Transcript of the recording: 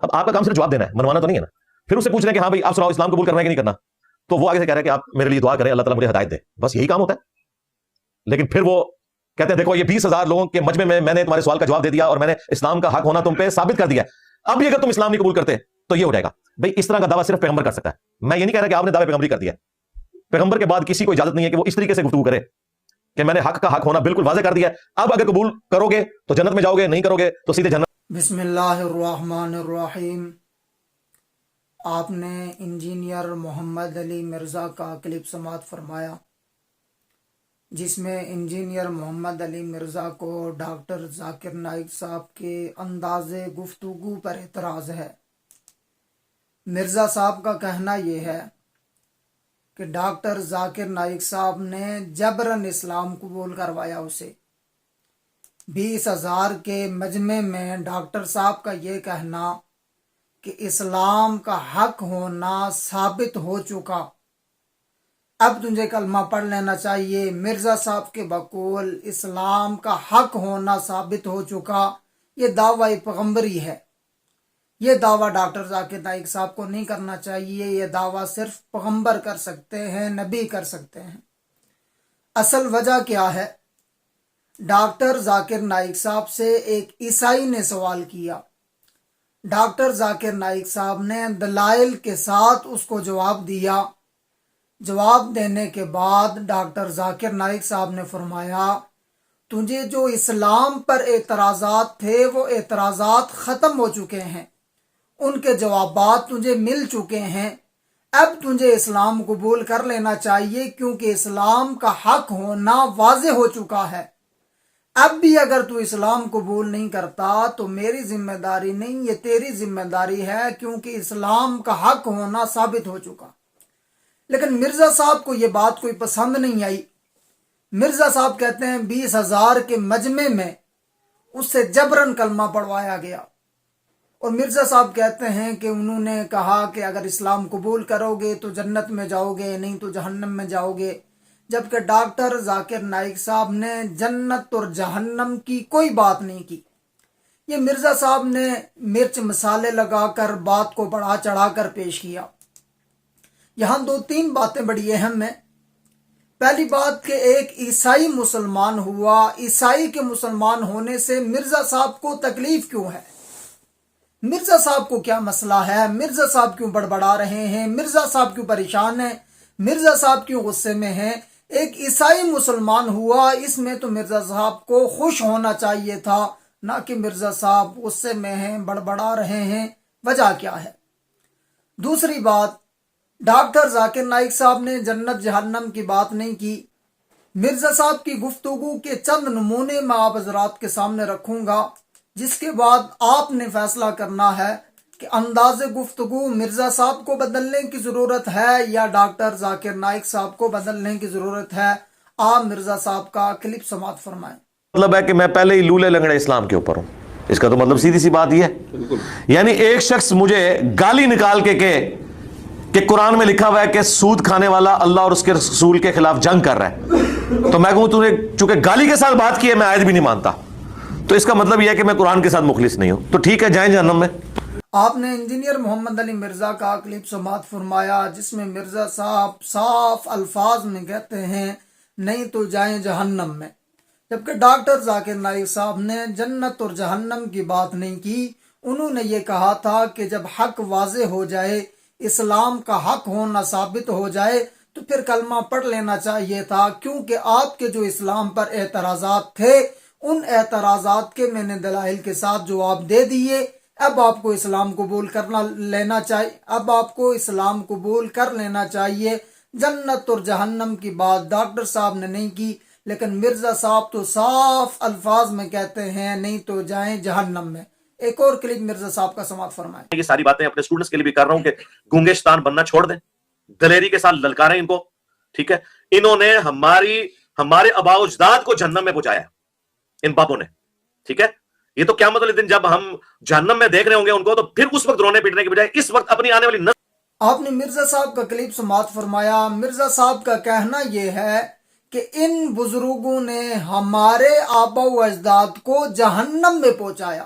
اب آپ کا کام صرف جواب دینا ہے, منوانا تو نہیں ہے نا. پھر اس سے پوچھ رہے ہیں کہ ہاں بھائی آپ سناؤ اسلام قبول کرنا ہے کہ نہیں کرنا, تو وہ آگے سے کہہ رہے ہیں کہ آپ میرے لیے دعا کریں اللہ تعالیٰ مجھے ہدایت دے, بس یہی کام ہوتا ہے. لیکن پھر وہ کہتے ہیں دیکھو یہ 20,000 لوگوں کے مجمع میں نے تمہارے سوال کا جواب دے دیا اور میں نے اسلام کا حق ہونا تم پہ ثابت کر دیا, اب بھی اگر تم اسلام نہیں قبول کرتے تو یہ ہو جائے گا. بھائی اس طرح کا دعویٰ صرف پیغمبر کر سکتا ہے. میں یہ نہیں کہہ رہا کہ آپ نے دعوے پیغمبری کر دیا. پیغمبر کے بعد کسی کو اجازت نہیں ہے کہ وہ اس طریقے سے گفتگو کرے کہ میں نے حق کا حق ہونا بالکل واضح کر دیا ہے, اب اگر قبول کرو گے تو جنت میں جاؤ گے, نہیں کرو گے تو سیدھے جنت. بسم اللہ الرحمن الرحیم. آپ نے انجینئر محمد علی مرزا کا کلپ سماعت فرمایا جس میں انجینئر محمد علی مرزا کو ڈاکٹر ذاکر نائک صاحب کے انداز گفتگو پر اعتراض ہے. مرزا صاحب کا کہنا یہ ہے کہ ڈاکٹر ذاکر نائک صاحب نے جبراً اسلام قبول کروایا اسے. 20,000 کے مجمع میں ڈاکٹر صاحب کا یہ کہنا کہ اسلام کا حق ہونا ثابت ہو چکا, اب تجھے کلمہ پڑھ لینا چاہیے. مرزا صاحب کے بقول اسلام کا حق ہونا ثابت ہو چکا, یہ دعویٰ پیغمبری ہے. یہ دعویٰ ڈاکٹر ذاکر نائک صاحب کو نہیں کرنا چاہیے. یہ دعویٰ صرف پیغمبر کر سکتے ہیں, نبی کر سکتے ہیں. اصل وجہ کیا ہے؟ ڈاکٹر ذاکر نائک صاحب سے ایک عیسائی نے سوال کیا. ڈاکٹر ذاکر نائک صاحب نے دلائل کے ساتھ اس کو جواب دیا. جواب دینے کے بعد ڈاکٹر ذاکر نائک صاحب نے فرمایا تجھے جو اسلام پر اعتراضات تھے وہ اعتراضات ختم ہو چکے ہیں, ان کے جوابات تجھے مل چکے ہیں, اب تجھے اسلام قبول کر لینا چاہیے کیونکہ اسلام کا حق ہونا واضح ہو چکا ہے. اب بھی اگر تو اسلام قبول نہیں کرتا تو میری ذمہ داری نہیں, یہ تیری ذمہ داری ہے کیونکہ اسلام کا حق ہونا ثابت ہو چکا. لیکن مرزا صاحب کو یہ بات کوئی پسند نہیں آئی. مرزا صاحب کہتے ہیں 20,000 کے مجمع میں اس سے جبراً کلمہ پڑھوایا گیا, اور مرزا صاحب کہتے ہیں کہ انہوں نے کہا کہ اگر اسلام قبول کرو گے تو جنت میں جاؤ گے, نہیں تو جہنم میں جاؤ گے. جبکہ ڈاکٹر ذاکر نائک صاحب نے جنت اور جہنم کی کوئی بات نہیں کی. یہ مرزا صاحب نے مرچ مسالے لگا کر بات کو بڑھا چڑھا کر پیش کیا. یہاں 2-3 باتیں بڑی اہم ہیں. پہلی بات کہ ایک عیسائی مسلمان ہوا, عیسائی کے مسلمان ہونے سے مرزا صاحب کو تکلیف کیوں ہے؟ مرزا صاحب کو کیا مسئلہ ہے؟ مرزا صاحب کیوں بڑبڑا رہے ہیں؟ مرزا صاحب کیوں پریشان ہیں؟ مرزا صاحب کیوں غصے میں ہیں؟ ایک عیسائی مسلمان ہوا, اس میں تو مرزا صاحب کو خوش ہونا چاہیے تھا, نہ کہ مرزا صاحب غصے میں ہیں, بڑبڑا رہے ہیں. وجہ کیا ہے؟ دوسری بات, ڈاکٹر ذاکر نائک صاحب نے جنت جہنم کی بات نہیں کی. مرزا صاحب کی گفتگو کے چند نمونے میں آپ حضرات کے سامنے رکھوں گا, جس کے بعد آپ نے فیصلہ کرنا ہے کہ انداز گفتگو مرزا صاحب کو بدلنے کی ضرورت ہے یا ڈاکٹر ذاکر نائک صاحب کو بدلنے کی ضرورت ہے. آپ مرزا صاحب کا کلپ سماعت فرمائیں. مطلب ہے کہ میں پہلے ہی لولے لنگڑے اسلام کے اوپر ہوں, اس کا تو مطلب سیدھی سی بات یہ ہے. یعنی ایک شخص مجھے گالی نکال کے کہ قرآن میں لکھا ہوا ہے کہ سود کھانے والا اللہ اور اس کے رسول کے خلاف جنگ کر رہا ہے, تو میں کہوں تو نے چونکہ گالی کے ساتھ بات کی ہے میں آیت بھی نہیں مانتا, تو اس کا مطلب یہ ہے کہ میں قرآن کے ساتھ مخلص نہیں ہوں. تو ٹھیک ہے, جائیں جہنم میں. آپ نے انجینئر محمد علی مرزا کا کلپ سماعت فرمایا جس میں مرزا صاحب صاف الفاظ میں کہتے ہیں نہیں تو جائیں جہنم میں, جبکہ ڈاکٹر ذاکر نائک صاحب نے جنت اور جہنم کی بات نہیں کی. انہوں نے یہ کہا تھا کہ جب حق واضح ہو جائے, اسلام کا حق ہونا ثابت ہو جائے تو پھر کلمہ پڑھ لینا چاہیے تھا, کیونکہ آپ کے جو اسلام پر اعتراضات تھے ان اعتراضات کے میں نے دلائل کے ساتھ جواب دے دیے. اب آپ کو اسلام قبول کر لینا چاہیے. جنت اور جہنم کی بات ڈاکٹر صاحب نے نہیں کی, لیکن مرزا صاحب تو صاف الفاظ میں کہتے ہیں نہیں تو جائیں جہنم میں. ایک اور کلپ مرزا صاحب کا سماعت فرمائیں. یہ ساری باتیں اپنے اسٹوڈنٹس کے لیے بھی کر رہا ہوں کہ گونگے شیطان بننا چھوڑ دیں, دلیری کے ساتھ للکاریں ان کو. ٹھیک ہے, انہوں نے ہمارے آباء و اجداد کو جہنم میں پہنچایا ان بابوں نے. ٹھیک ہے, یہ تو قیامت والے دن جب ہم جہنم میں دیکھ رہے ہوں گے ان کو, تو پھر اس وقت رونے پیٹنے کے بجائے اس وقت اپنی آنے والی نسل. آپ نے مرزا صاحب کا کلپ سماعت فرمایا. مرزا صاحب کا کہنا یہ ہے کہ ان بزرگوں نے ہمارے آباء و اجداد کو جہنم میں پہنچایا.